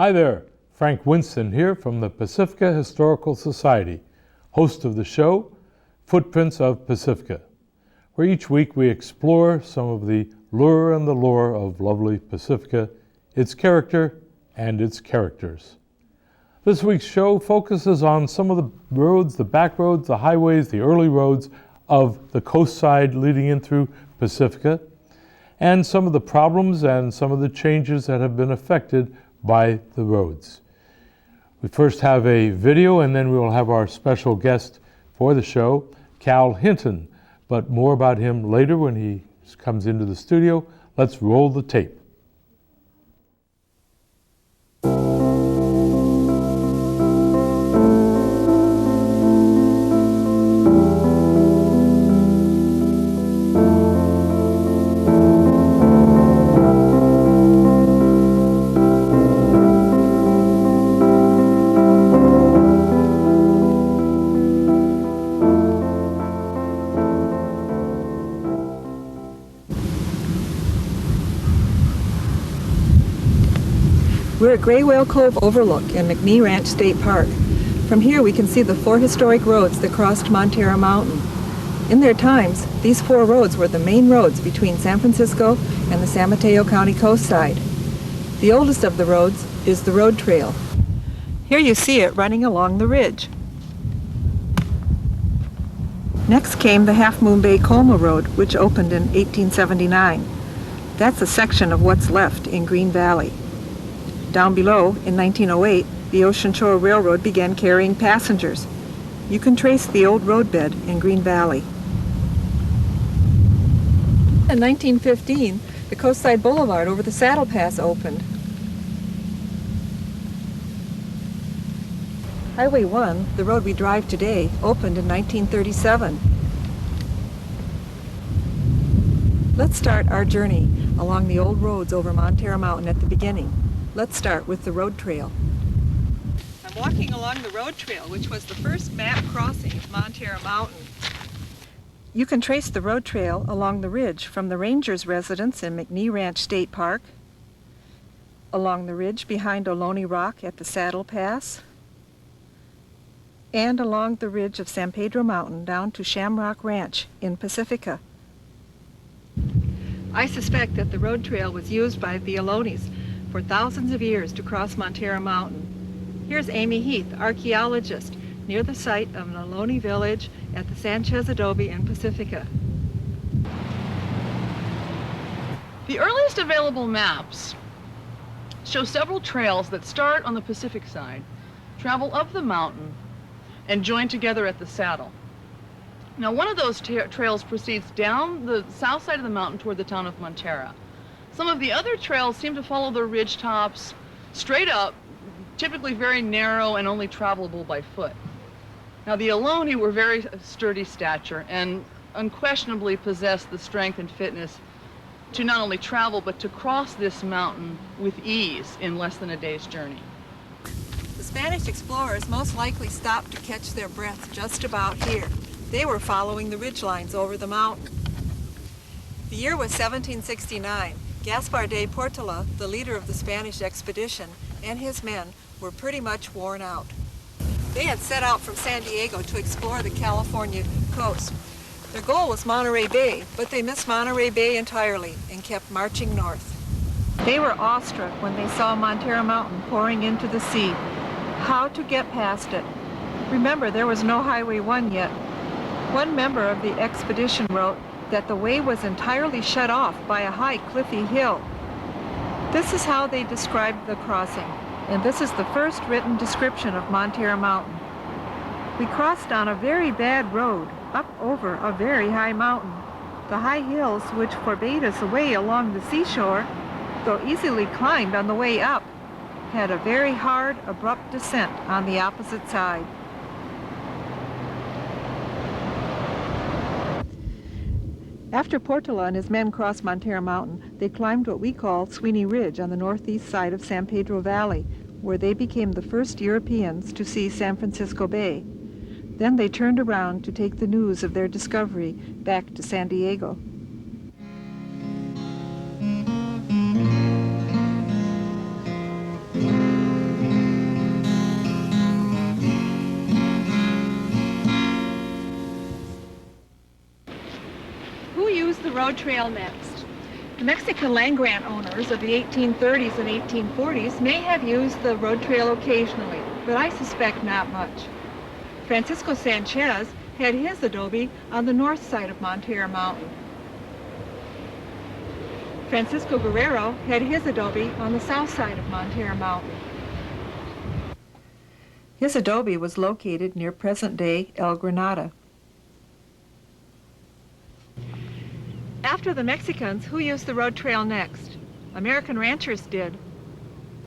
Hi there, Frank Winston here from the Pacifica Historical Society, host of the show, Footprints of Pacifica, where each week we explore some of the lure and the lore of lovely Pacifica, its character and its characters. This week's show focuses on some of the roads, the back roads, the highways, the early roads of the coast side leading in through Pacifica, and some of the problems and some of the changes that have been affected by the roads. We first have a video and then we will have our special guest for the show, Hinten, but more about him later when he comes into the studio. Let's roll the tape. We're at Gray Whale Cove Overlook in McNee Ranch State Park. From here we can see the 4 historic roads that crossed Montara Mountain. In their times, these 4 roads were the main roads between San Francisco and the San Mateo County coastside. The oldest of the roads is the road trail. Here you see it running along the ridge. Next came the Half Moon Bay Coma Road, which opened in 1879. That's a section of what's left in Green Valley. Down below, in 1908, the Ocean Shore Railroad began carrying passengers. You can trace the old roadbed in Green Valley. In 1915, the Coastside Boulevard over the Saddle Pass opened. Highway 1, the road we drive today, opened in 1937. Let's start our journey along the old roads over Montara Mountain at the beginning. Let's start with the road trail. I'm walking along the road trail, which was the first map crossing of Montara Mountain. You can trace the road trail along the ridge from the ranger's residence in McNee Ranch State Park, along the ridge behind Ohlone Rock at the Saddle Pass, and along the ridge of San Pedro Mountain down to Shamrock Ranch in Pacifica. I suspect that the road trail was used by the Ohlones for thousands of years to cross Montara Mountain. Here's Amy Heath, archaeologist, near the site of an Ohlone village at the Sanchez Adobe in Pacifica. The earliest available maps show several trails that start on the Pacific side, travel up the mountain, and join together at the saddle. Now, one of those trails proceeds down the south side of the mountain toward the town of Montara. Some of the other trails seem to follow the ridge tops straight up, typically very narrow and only travelable by foot. Now, the Ohlone were very sturdy stature and unquestionably possessed the strength and fitness to not only travel but to cross this mountain with ease in less than a day's journey. The Spanish explorers most likely stopped to catch their breath just about here. They were following the ridge lines over the mountain. The year was 1769. Gaspar de Portola, the leader of the Spanish expedition, and his men were pretty much worn out. They had set out from San Diego to explore the California coast. Their goal was Monterey Bay, but they missed Monterey Bay entirely and kept marching north. They were awestruck when they saw Montara Mountain pouring into the sea. How to get past it? Remember, there was no Highway 1 yet. One member of the expedition wrote that the way was entirely shut off by a high cliffy hill. This is how they described the crossing, and this is the first written description of Montara Mountain. We crossed on a very bad road, up over a very high mountain. The high hills, which forbade us a way along the seashore, though easily climbed on the way up, had a very hard, abrupt descent on the opposite side. After Portola and his men crossed Montara Mountain, they climbed what we call Sweeney Ridge on the northeast side of San Pedro Valley, where they became the first Europeans to see San Francisco Bay. Then they turned around to take the news of their discovery back to San Diego. used the road trail next? The Mexican land grant owners of the 1830s and 1840s may have used the road trail occasionally, but I suspect not much. Francisco Sanchez had his adobe on the north side of Montero Mountain. Francisco Guerrero had his adobe on the south side of Montero Mountain. His adobe was located near present-day El Granada. After the Mexicans, who used the road trail next? American ranchers did.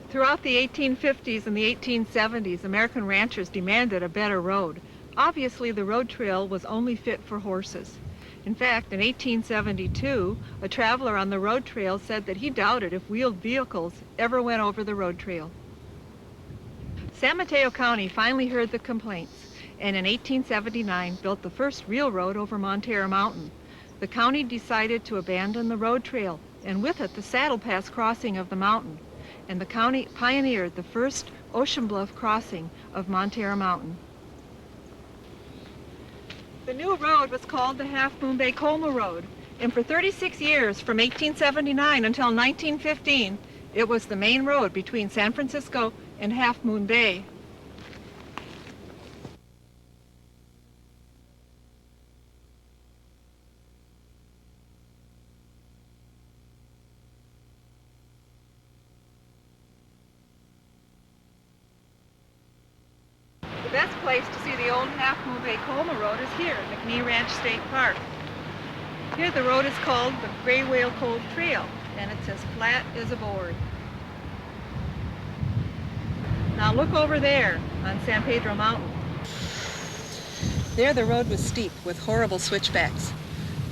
Throughout the 1850s and the 1870s, American ranchers demanded a better road. Obviously, the road trail was only fit for horses. In fact, in 1872, a traveler on the road trail said that he doubted if wheeled vehicles ever went over the road trail. San Mateo County finally heard the complaints, and in 1879 built the first real road over Montero Mountain. The county decided to abandon the road trail, and with it the Saddle Pass crossing of the mountain, and the county pioneered the first ocean bluff crossing of Montero Mountain. The new road was called the Half Moon Bay Coma Road, and for 36 years, from 1879 until 1915, it was the main road between San Francisco and Half Moon Bay. The best place to see the old Half Moon Bay Coma Road is here at McNee Ranch State Park. Here the road is called the Gray Whale Cove Trail, and it's as flat as a board. Now look over there on San Pedro Mountain. There the road was steep with horrible switchbacks.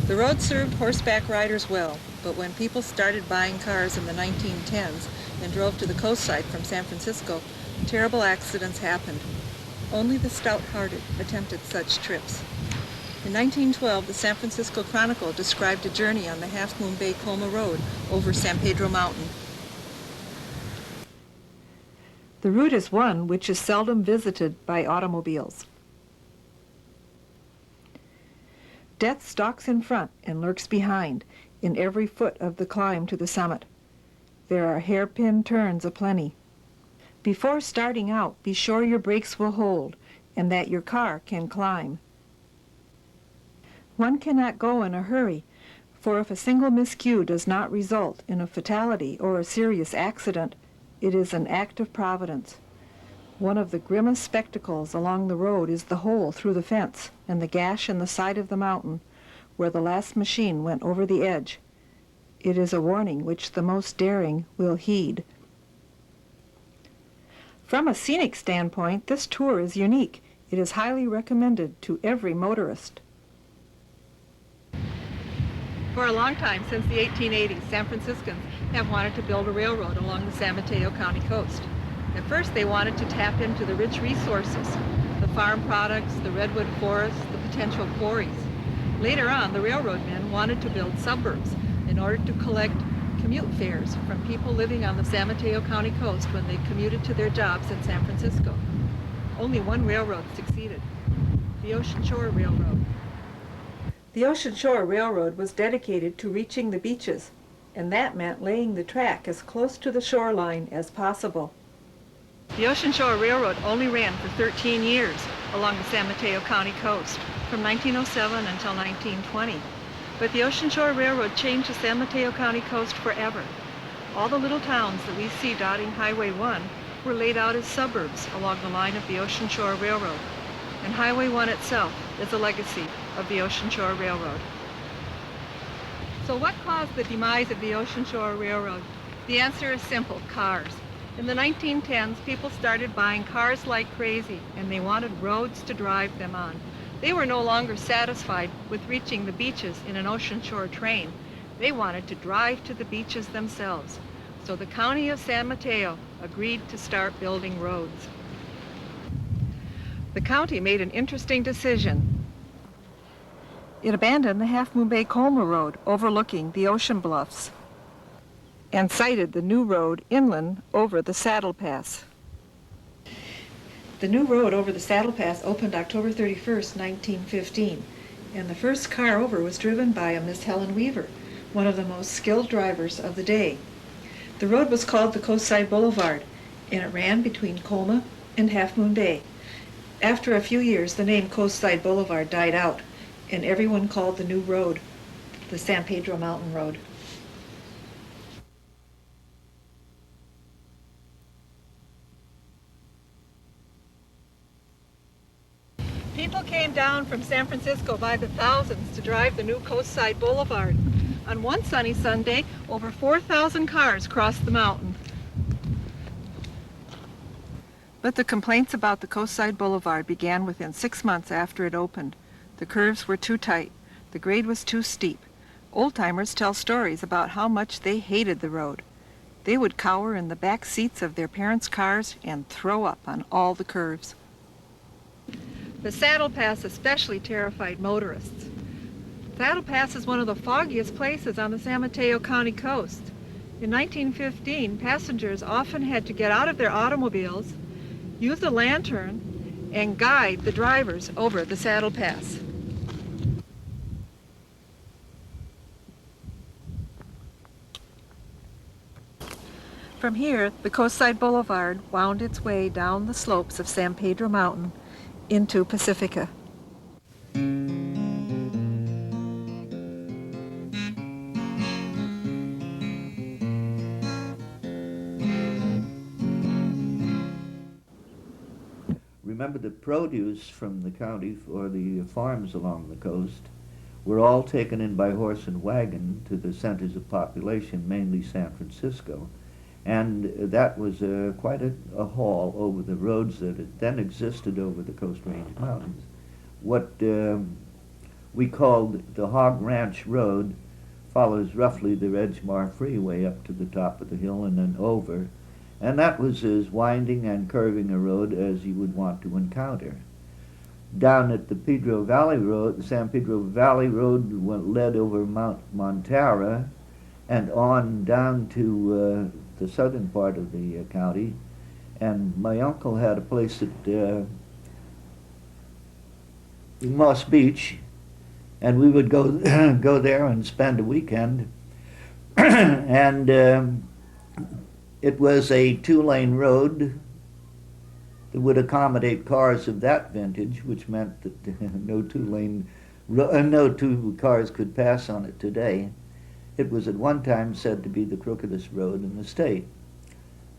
The road served horseback riders well, but when people started buying cars in the 1910s and drove to the coastside from San Francisco, terrible accidents happened. Only the stout-hearted attempted such trips. In 1912, the San Francisco Chronicle described a journey on the Half Moon Bay Coma Road over San Pedro Mountain. The route is one which is seldom visited by automobiles. Death stalks in front and lurks behind in every foot of the climb to the summit. There are hairpin turns aplenty. Before starting out, be sure your brakes will hold and that your car can climb. One cannot go in a hurry, for if a single miscue does not result in a fatality or a serious accident, it is an act of Providence. One of the grimmest spectacles along the road is the hole through the fence and the gash in the side of the mountain where the last machine went over the edge. It is a warning which the most daring will heed. From a scenic standpoint, this tour is unique. It is highly recommended to every motorist. For a long time, since the 1880s, San Franciscans have wanted to build a railroad along the San Mateo County coast. At first, they wanted to tap into the rich resources, the farm products, the redwood forests, the potential quarries. Later on, the railroad men wanted to build suburbs in order to collect commute fares from people living on the San Mateo County coast when they commuted to their jobs in San Francisco. Only one railroad succeeded, the Ocean Shore Railroad. The Ocean Shore Railroad was dedicated to reaching the beaches, and that meant laying the track as close to the shoreline as possible. The Ocean Shore Railroad only ran for 13 years along the San Mateo County coast, from 1907 until 1920. But the Ocean Shore Railroad changed the San Mateo County coast forever. All the little towns that we see dotting Highway 1 were laid out as suburbs along the line of the Ocean Shore Railroad. And Highway 1 itself is a legacy of the Ocean Shore Railroad. So what caused the demise of the Ocean Shore Railroad? The answer is simple: cars. In the 1910s, people started buying cars like crazy, and they wanted roads to drive them on. They were no longer satisfied with reaching the beaches in an Ocean Shore train. They wanted to drive to the beaches themselves. So the county of San Mateo agreed to start building roads. The county made an interesting decision. It abandoned the Half Moon Bay Coma Road overlooking the ocean bluffs and sited the new road inland over the Saddle Pass. The new road over the Saddle Pass opened October 31st, 1915. and the first car over was driven by a Miss Helen Weaver, one of the most skilled drivers of the day. The road was called the Coastside Boulevard, and it ran between Coma and Half Moon Bay. After a few years, the name Coastside Boulevard died out, and everyone called the new road the San Pedro Mountain Road. People came down from San Francisco by the thousands to drive the new Coastside Boulevard. On one sunny Sunday, over 4,000 cars crossed the mountain. But the complaints about the Coastside Boulevard began within 6 months after it opened. The curves were too tight. The grade was too steep. Old-timers tell stories about how much they hated the road. They would cower in the back seats of their parents' cars and throw up on all the curves. The Saddle Pass especially terrified motorists. Saddle Pass is one of the foggiest places on the San Mateo County coast. In 1915, passengers often had to get out of their automobiles, use a lantern, and guide the drivers over the Saddle Pass. From here, the Coastside Boulevard wound its way down the slopes of San Pedro Mountain into Pacifica. Remember, the produce from the county or the farms along the coast were all taken in by horse and wagon to the centers of population, mainly San Francisco. And that was quite a haul over the roads that had then existed over the Coast Range Mountains. What we called the Hog Ranch Road follows roughly the Edgemar Freeway up to the top of the hill and then over. And that was as winding and curving a road as you would want to encounter. Down at the Pedro Valley Road, the San Pedro Valley Road led over Mount Montara and on down to the southern part of the county. And my uncle had a place at Moss Beach, and we would go go there and spend a weekend. And it was a two-lane road that would accommodate cars of that vintage, which meant that no two cars could pass on it today. It was at one time said to be the crookedest road in the state.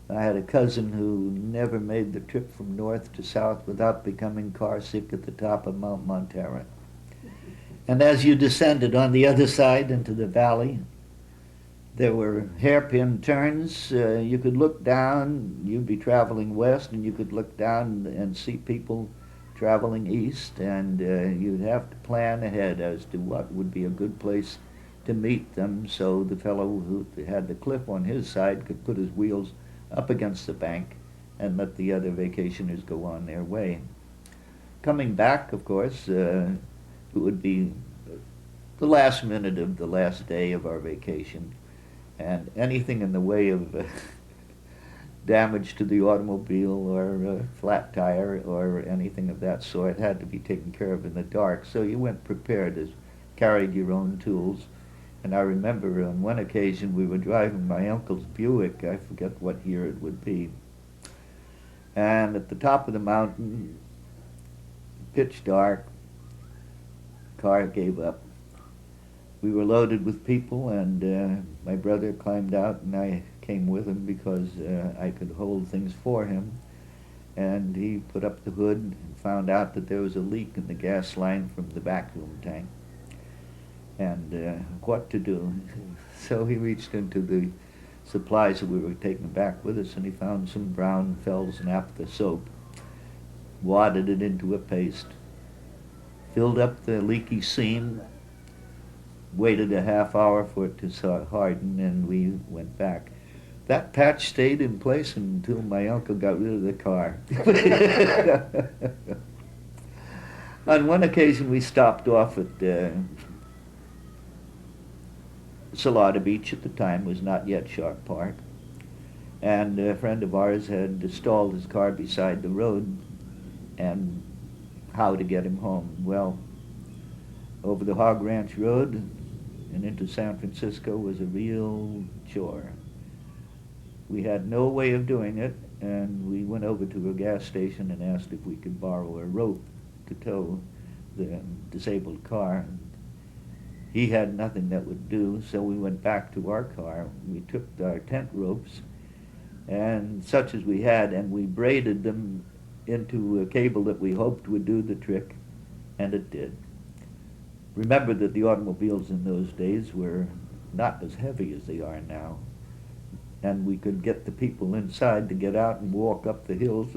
I had a cousin who never made the trip from north to south without becoming car sick at the top of Mount Montara. And as you descended on the other side into the valley, there were hairpin turns. You could look down, you'd be traveling west, and you could look down and see people traveling east, and you'd have to plan ahead as to what would be a good place to meet them, so the fellow who had the cliff on his side could put his wheels up against the bank and let the other vacationers go on their way. Coming back, of course, it would be the last minute of the last day of our vacation, and anything in the way of damage to the automobile or flat tire or anything of that sort had to be taken care of in the dark, so you went prepared, as carried your own tools. And I remember on one occasion we were driving my uncle's Buick, I forget what year it would be, and at the top of the mountain, pitch dark, car gave up. We were loaded with people, and my brother climbed out and I came with him because I could hold things for him. And he put up the hood and found out that there was a leak in the gas line from the vacuum tank. And what to do. So he reached into the supplies that we were taking back with us, and he found some brown Fells naphtha soap, wadded it into a paste, filled up the leaky seam, waited a half hour for it to harden, and we went back. That patch stayed in place until my uncle got rid of the car. On one occasion we stopped off at Salada Beach. At the time was not yet Sharp Park, and a friend of ours had stalled his car beside the road, and how to get him home. Well, over the Hog Ranch Road and into San Francisco was a real chore. We had no way of doing it, and we went over to a gas station and asked if we could borrow a rope to tow the disabled car. He had nothing that would do, so we went back to our car. We took our tent ropes, and such as we had, and we braided them into a cable that we hoped would do the trick, and it did. Remember that the automobiles in those days were not as heavy as they are now, and we could get the people inside to get out and walk up the hills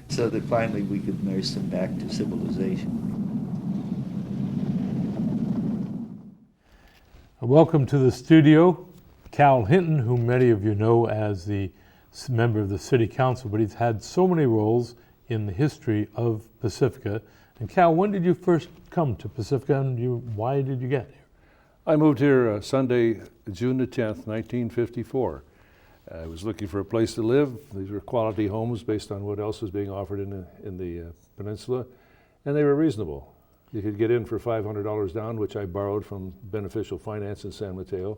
so that finally we could nurse them back to civilization. Welcome to the studio, Cal Hinten, whom many of you know as the member of the City Council, but he's had so many roles in the history of Pacifica. And Cal, when did you first come to Pacifica, and why did you get here? I moved here Sunday, June the 10th, 1954. I was looking for a place to live. These were quality homes based on what else was being offered in the peninsula, and they were reasonable. You could get in for $500 down, which I borrowed from Beneficial Finance in San Mateo,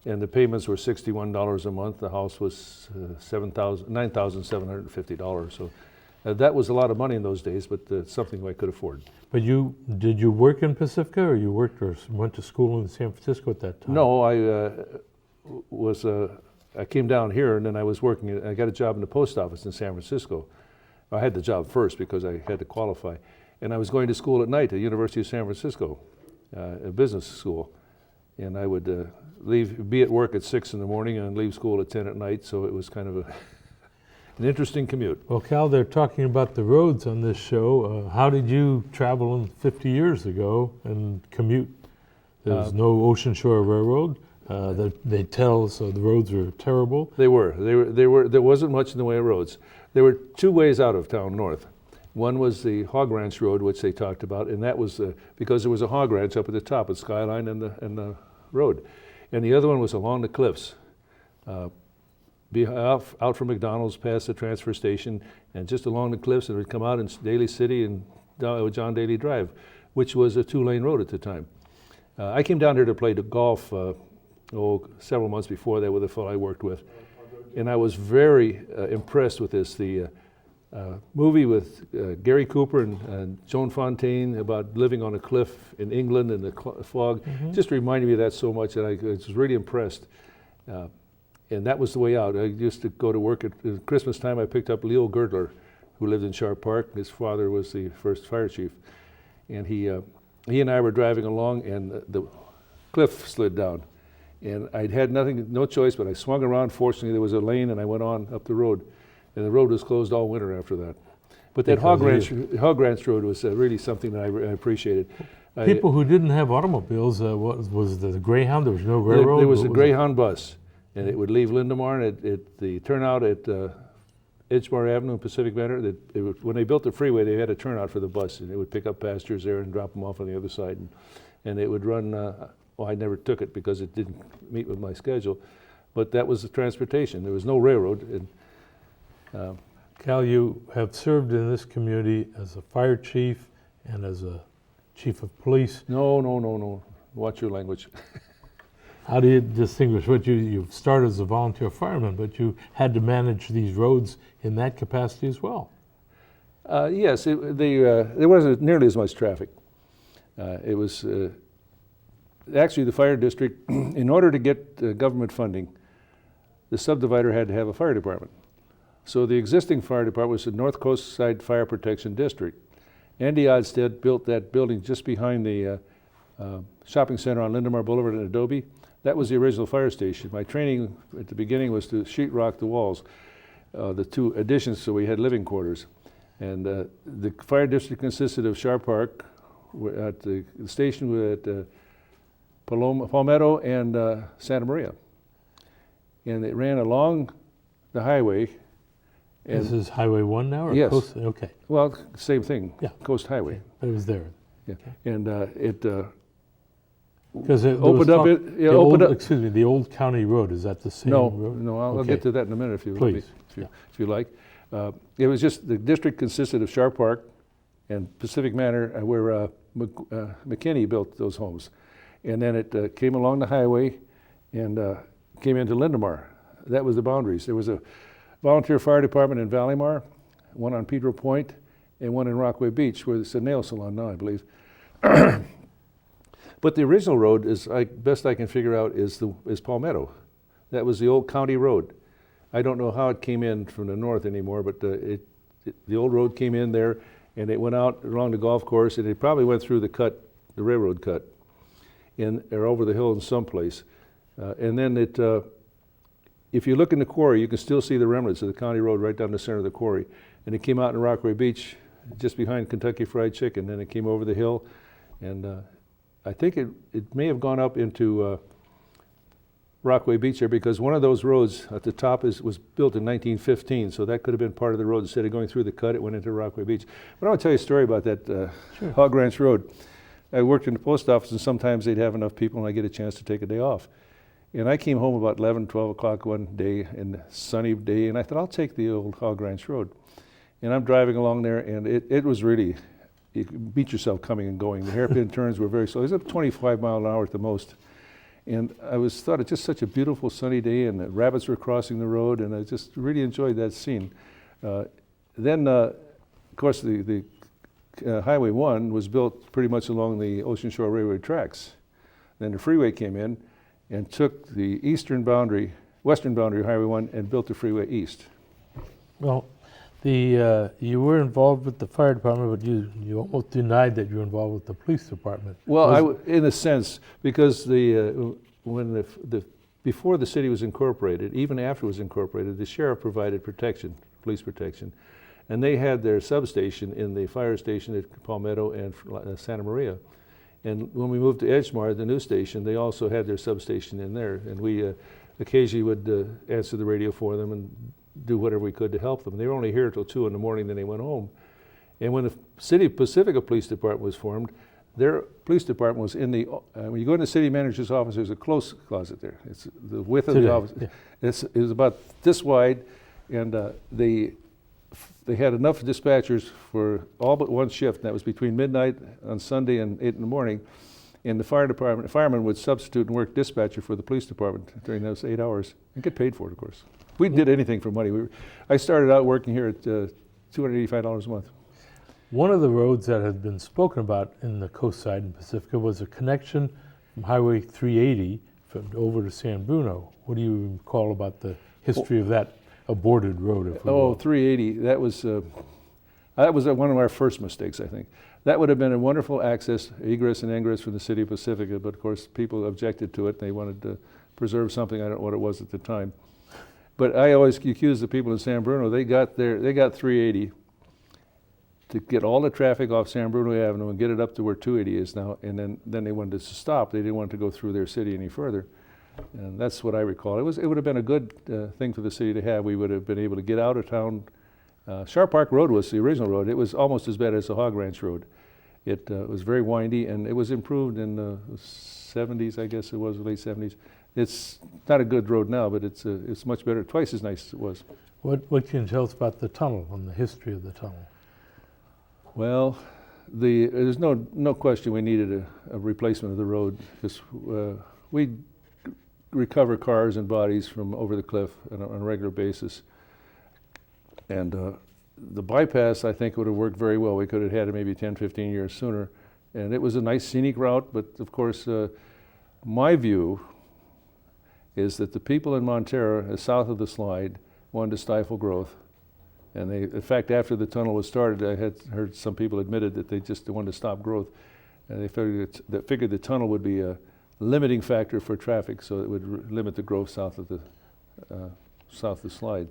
and the payments were $61 a month. The house was $9,750. So that was a lot of money in those days, but something I could afford. But did you work in Pacifica, or you worked or went to school in San Francisco at that time? No, I came down here, and then I was working. I got a job in the post office in San Francisco. I had the job first because I had to qualify. And I was going to school at night at the University of San Francisco, a business school. And I would be at work at 6 in the morning and leave school at 10 at night, so it was kind of an interesting commute. Well, Cal, they're talking about the roads on this show. How did you travel 50 years ago and commute? There's no Ocean Shore Railroad. They tell us the roads were terrible. They were. There wasn't much in the way of roads. There were two ways out of town north. One was the Hog Ranch Road, which they talked about, and that was because there was a hog ranch up at the top of Skyline and the road. And the other one was along the cliffs, out from McDonald's, past the transfer station, and just along the cliffs, and it would come out in Daly City and down John Daly Drive, which was a 2-lane road at the time. I came down here to play golf several months before that with a fellow I worked with, and I was very impressed with this. The movie with Gary Cooper and Joan Fontaine about living on a cliff in England in the fog just reminded me of that so much, and I was really impressed. And that was the way out. I used to go to work at Christmas time. I picked up Leo Girdler, who lived in Sharp Park. His father was the first fire chief. And he and I were driving along, and the cliff slid down. And I'd had no choice, but I swung around. Fortunately, there was a lane, and I went on up the road. And the road was closed all winter after that. But that Hog Ranch Road was really something that I appreciated. People who didn't have automobiles, was the Greyhound? There was no railroad? There was a Greyhound bus, and it would leave Lindemar, and at the turnout at Edgemore Avenue and Pacific Manor. When they built the freeway, they had a turnout for the bus, and it would pick up passengers there and drop them off on the other side. And it would run, I never took it because it didn't meet with my schedule, but that was the transportation. There was no railroad. And, Cal, you have served in this community as a fire chief and as a chief of police. No. Watch your language. How do you distinguish what you started as a volunteer fireman, but you had to manage these roads in that capacity as well? Yes, there wasn't nearly as much traffic. It was actually the fire district, in order to get government funding, the subdivider had to have a fire department. So the existing fire department was the North Coast Side Fire Protection District. Andy Odstead built that building just behind the shopping center on Lindemar Boulevard in Adobe. That was the original fire station. My training at the beginning was to sheetrock the walls, the two additions, so we had living quarters. And the fire district consisted of Sharp Park, at the station at Palmetto and Santa Maria. And it ran along the highway. And this is Highway 1 now? Or yes. Coast? Okay. Well, same thing. Yeah. Coast Highway. Okay. But it was there. Yeah. Okay. And it opened up. Excuse me. The Old County Road, is that the same road? No. I'll Okay. get to that in a minute if you Please. if you like. It was just the district consisted of Sharp Park and Pacific Manor, where McKinney built those homes. And then it came along the highway and came into Lindemar. That was the boundaries. There was a volunteer fire department in Valleymar, one on Pedro Point, and one in Rockaway Beach, where it's a nail salon now, I believe. But the original road, best I can figure out, is Palmetto. That was the old county road. I don't know how it came in from the north anymore, but the old road came in there, and it went out along the golf course, and it probably went through the railroad cut, or over the hill in some place. And then if you look in the quarry, you can still see the remnants of the county road right down the center of the quarry. And it came out in Rockaway Beach, just behind Kentucky Fried Chicken. Then it came over the hill, and I think it may have gone up into Rockaway Beach there, because one of those roads at the top was built in 1915, so that could have been part of the road. Instead of going through the cut, it went into Rockaway Beach. But I want to tell you a story about that Sure. Hog Ranch Road. I worked in the post office, and sometimes they'd have enough people, and I get a chance to take a day off. And I came home about 11, 12 o'clock one day, in a sunny day, and I thought, I'll take the old Hog Ranch Road. And I'm driving along there, and it was really, you could beat yourself coming and going. The hairpin turns were very slow. It was up 25 miles an hour at the most. And I thought it's just such a beautiful sunny day, and the rabbits were crossing the road, and I just really enjoyed that scene. Then, of course, the Highway 1 was built pretty much along the Ocean Shore Railroad tracks. Then the freeway came in and took the western boundary of Highway 1 and built the freeway east. Well, you were involved with the fire department, but you almost denied that you were involved with the police department. Well, in a sense, because before the city was incorporated, even after it was incorporated, the sheriff provided protection, police protection, and they had their substation in the fire station at Palmetto and Santa Maria. And when we moved to Edgemar, the new station, they also had their substation in there, and we occasionally would answer the radio for them and do whatever we could to help them. They were only here till 2 in the morning, then they went home. And when the City Pacifica Police Department was formed, their police department was in the, when you go in the city manager's office, there's a close closet there. It's the width of the office. Yeah. It was about this wide, and they had enough dispatchers for all but one shift, and that was between midnight on Sunday and 8 in the morning. And the firemen would substitute and work dispatcher for the police department during those 8 hours and get paid for it, of course. We did anything for money. I started out working here at $285 a month. One of the roads that has been spoken about in the coast side in Pacifica was a connection from Highway 380 over to San Bruno. What do you recall about the history of that aborted road? If we will? 380, that was one of our first mistakes, I think. That would have been a wonderful access, egress and ingress from the city of Pacifica, but of course people objected to it. They wanted to preserve something, I don't know what it was at the time. But I always accuse the people in San Bruno, they got 380 to get all the traffic off San Bruno Avenue and get it up to where 280 is now, and then they wanted to stop. They didn't want to go through their city any further. And that's what I recall. It would have been a good thing for the city to have. We would have been able to get out of town. Sharp Park Road was the original road. It was almost as bad as the Hog Ranch Road. It was very windy, and it was improved in the 70s, I guess it was, late 70s. It's not a good road now, but it's much better, twice as nice as it was. What can you tell us about the tunnel and the history of the tunnel? Well, there's no question we needed a replacement of the road, because we recover cars and bodies from over the cliff on a regular basis. And the bypass, I think, would have worked very well. We could have had it maybe 10, 15 years sooner. And it was a nice scenic route, but of course, my view is that the people in Montero, south of the slide, wanted to stifle growth. And in fact, after the tunnel was started, I had heard some people admitted that they just wanted to stop growth. And they figured the tunnel would be a limiting factor for traffic, so it would limit the growth south of the slide.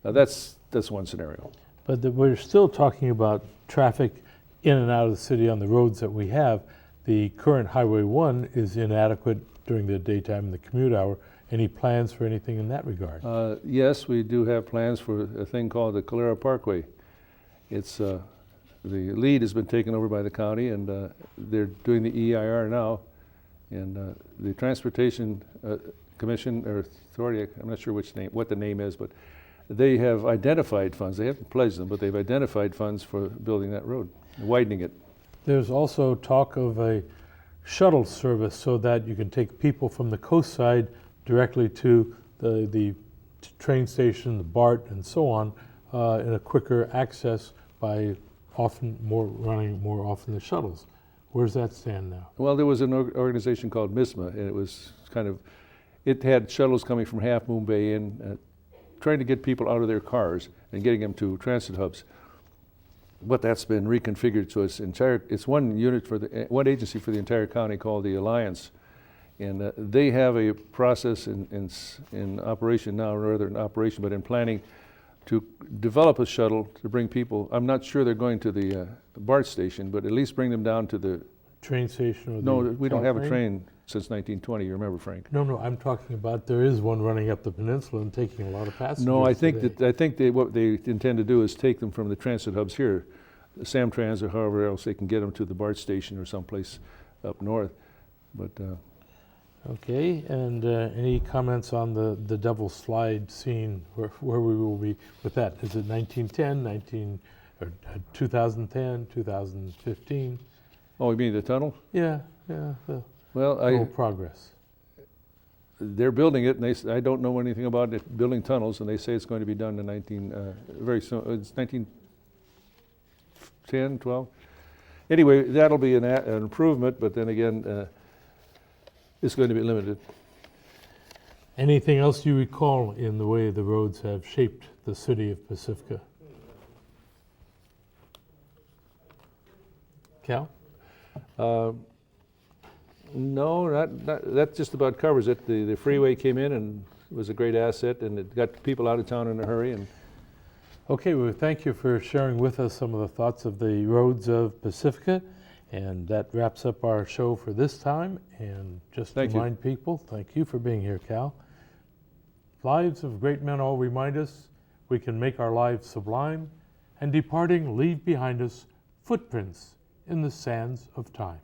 That's one scenario. But we're still talking about traffic in and out of the city on the roads that we have. The current Highway 1 is inadequate during the daytime and the commute hour. Any plans for anything in that regard? Yes, we do have plans for a thing called the Calera Parkway. It's the lead has been taken over by the county, and they're doing the EIR now. And the Transportation Commission or Authority, I'm not sure what the name is, but they have identified funds. They haven't pledged them, but they've identified funds for building that road. widening it. There's also talk of a shuttle service so that you can take people from the coast side directly to the train station, the BART, and so on, in a quicker access by running more often the shuttles. Where's that stand now? Well, there was an organization called MISMA, and it was it had shuttles coming from Half Moon Bay in, trying to get people out of their cars and getting them to transit hubs. But that's been reconfigured, so it's one unit one agency for the entire county called the Alliance, and they have a process in operation now, or rather in operation, but in planning, to develop a shuttle to bring people. I'm not sure they're going to the BART station, but at least bring them down to the train station? Or no, the we don't have a train since 1920. You remember, Frank? No, I'm talking about there is one running up the peninsula and taking a lot of passengers. No, I think today. what they intend to do is take them from the transit hubs here, Samtrans or however else they can get them to the BART station or someplace up north. But okay, and any comments on the double slide scene where we will be with that? Is it 1910, 2010, 2015? oh, you mean the tunnel? Yeah. Well, progress. they're building it, and I don't know anything about it, building tunnels, and they say it's going to be done in very soon. It's 1910, 12. Anyway, that'll be an improvement, but then again, it's going to be limited. Anything else you recall in the way the roads have shaped the city of Pacifica? Cal? No, not that just about covers it. The freeway came in and was a great asset, and it got people out of town in a hurry. And okay, well, thank you for sharing with us some of the thoughts of the roads of Pacifica. And that wraps up our show for this time. And just to remind people, thank you for being here, Cal. Lives of great men all remind us we can make our lives sublime, and departing leave behind us footprints in the sands of time.